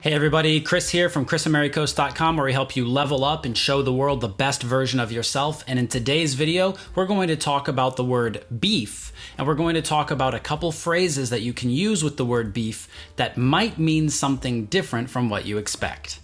Hey everybody, Chris here from chrisamericos.com, where we help you level up and show the world the best version of yourself. And in today's video, we're going to talk about the word beef, and we're going to talk about a couple phrases that you can use with the word beef that might mean something different from what you expect.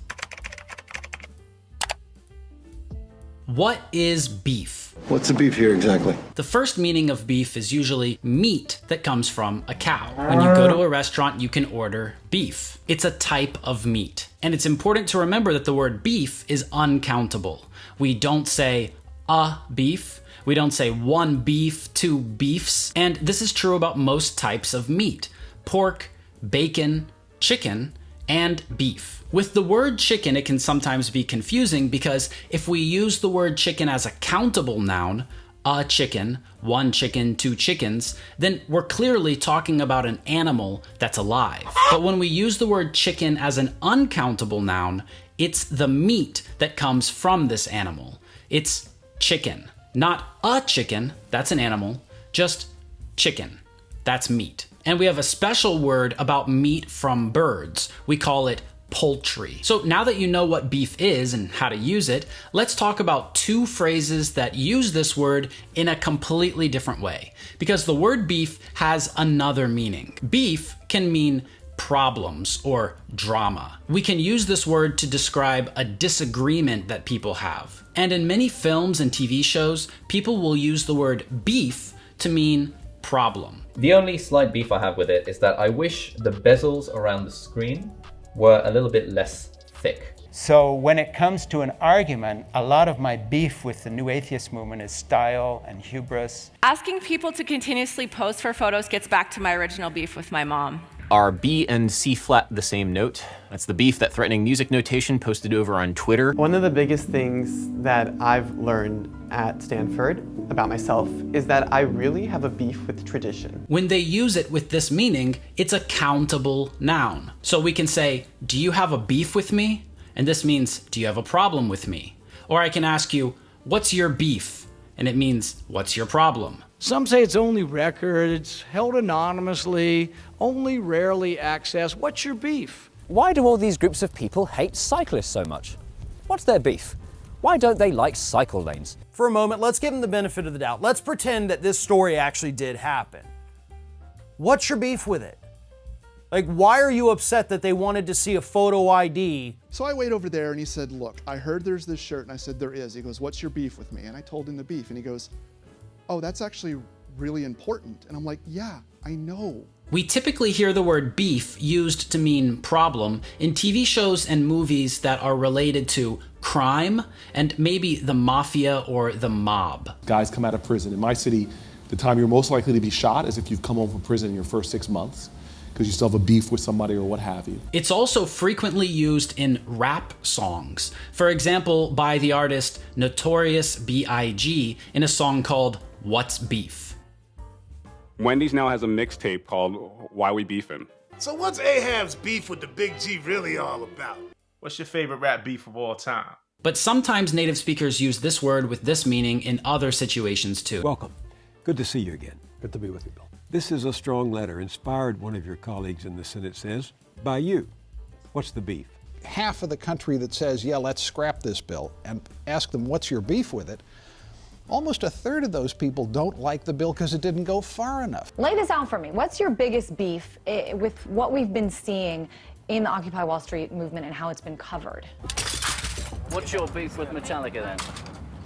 What is beef? What's the beef here exactly? The first meaning of beef is usually meat that comes from a cow. When you go to a restaurant, you can order beef. It's a type of meat. And it's important to remember that the word beef is uncountable. We don't say a beef. We don't say one beef, two beefs. And this is true about most types of meat: pork, bacon, chicken, and beef. With the word chicken, it can sometimes be confusing because if we use the word chicken as a countable noun, a chicken, one chicken, two chickens, then we're clearly talking about an animal that's alive. But when we use the word chicken as an uncountable noun, it's the meat that comes from this animal. It's chicken, not a chicken, that's an animal, just chicken, that's meat. And we have a special word about meat from birds. We call it poultry. So now that you know what beef is and how to use it, let's talk about two phrases that use this word in a completely different way. Because the word beef has another meaning. Beef can mean problems or drama. We can use this word to describe a disagreement that people have. And in many films and TV shows, people will use the word beef to mean problem. The only slight beef I have with it is that I wish the bezels around the screen were a little bit less thick. So when it comes to an argument, a lot of my beef with the new atheist movement is style and hubris. Asking people to continuously pose for photos gets back to my original beef with my mom. Are B and C flat the same note? That's the beef that threatening music notation posted over on Twitter. One of the biggest things that I've learned at Stanford about myself is that I really have a beef with tradition. When they use it with this meaning, it's a countable noun. So we can say, do you have a beef with me? And this means, do you have a problem with me? Or I can ask you, what's your beef? And it means, what's your problem? Some say it's only records, held anonymously, only rarely accessed. What's your beef? Why do all these groups of people hate cyclists so much? What's their beef? Why don't they like cycle lanes? For a moment, let's give them the benefit of the doubt. Let's pretend that this story actually did happen. What's your beef with it? Like, why are you upset that they wanted to see a photo ID? So I wait over there and he said, look, I heard there's this shirt, and I said, there is. He goes, what's your beef with me? And I told him the beef, and he goes, oh, that's actually really important. And I'm like, yeah, I know. We typically hear the word beef used to mean problem in TV shows and movies that are related to crime and maybe the mafia or the mob. Guys come out of prison. In my city, the time you're most likely to be shot is if you've come home from prison in your first 6 months, because you still have a beef with somebody or what have you. It's also frequently used in rap songs. For example, by the artist Notorious B.I.G. in a song called What's Beef? Wendy's now has a mixtape called Why We Beefin'. So what's Ahab's beef with the Big G really all about? What's your favorite rap beef of all time? But sometimes native speakers use this word with this meaning in other situations too. Welcome. Good to see you again. Good to be with you, Bill. This is a strong letter inspired, one of your colleagues in the Senate says, by you. What's the beef? Half of the country that says, yeah, let's scrap this bill, and ask them, what's your beef with it? Almost a third of those people don't like the bill because it didn't go far enough. Lay this out for me. What's your biggest beef with what we've been seeing in the Occupy Wall Street movement and how it's been covered? What's your beef with Metallica then?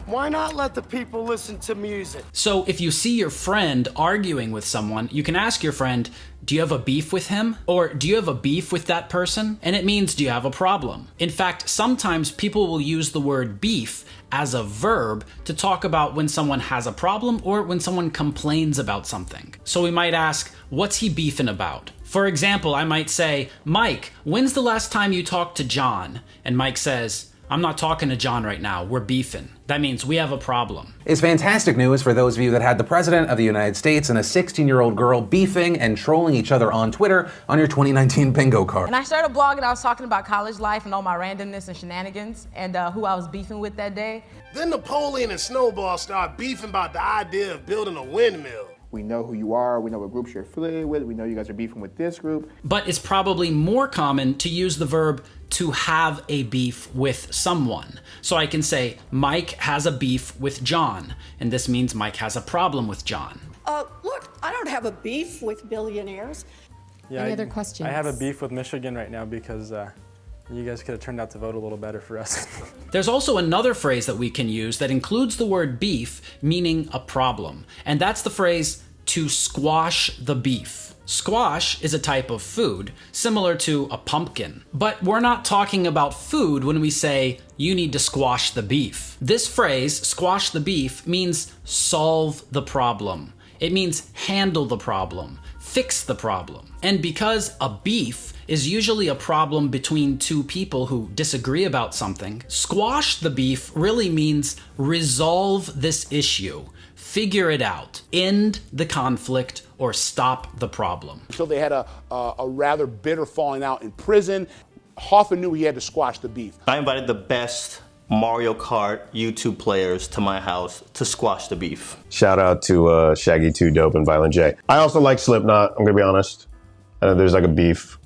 Why not let the people listen to music? So if you see your friend arguing with someone, you can ask your friend, do you have a beef with him? Or do you have a beef with that person? And it means, do you have a problem? In fact, sometimes people will use the word beef as a verb to talk about when someone has a problem or when someone complains about something. So we might ask, what's he beefing about? For example, I might say, Mike, when's the last time you talked to John? And Mike says, I'm not talking to John right now, we're beefing. That means we have a problem. It's fantastic news for those of you that had the President of the United States and a 16-year-old girl beefing and trolling each other on Twitter on your 2019 bingo card. And I started a blog and I was talking about college life and all my randomness and shenanigans and who I was beefing with that day. Then Napoleon and Snowball start beefing about the idea of building a windmill. We know who you are. We know what groups you're affiliated with. We know you guys are beefing with this group. But it's probably more common to use the verb to have a beef with someone. So I can say, Mike has a beef with John, and this means Mike has a problem with John. Look, I don't have a beef with billionaires. Yeah, Any other questions? I have a beef with Michigan right now because you guys could have turned out to vote a little better for us. There's also another phrase that we can use that includes the word beef, meaning a problem. And that's the phrase, to squash the beef. Squash is a type of food, similar to a pumpkin. But we're not talking about food when we say, you need to squash the beef. This phrase, squash the beef, means solve the problem. It means handle the problem, fix the problem. And because a beef is usually a problem between two people who disagree about something, squash the beef really means resolve this issue, figure it out, end the conflict, or stop the problem. So they had a rather bitter falling out in prison. Hoffa knew he had to squash the beef. I invited the best Mario Kart YouTube players to my house to squash the beef. Shout out to Shaggy 2 Dope and Violent J. I also like Slipknot, I'm gonna be honest. I know there's like a beef.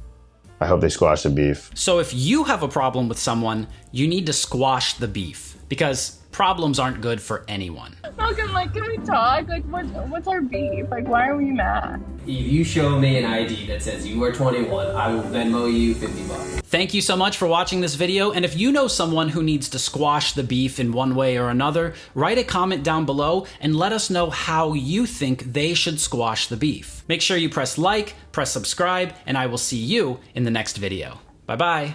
I hope they squash the beef. So if you have a problem with someone, you need to squash the beef, because problems aren't good for anyone. Malcolm, like, can we talk? Like, what's our beef? Like, why are we mad? If you show me an ID that says you are 21, I will Venmo you $50. Thank you so much for watching this video, and if you know someone who needs to squash the beef in one way or another, write a comment down below and let us know how you think they should squash the beef. Make sure you press like, press subscribe, and I will see you in the next video. Bye-bye.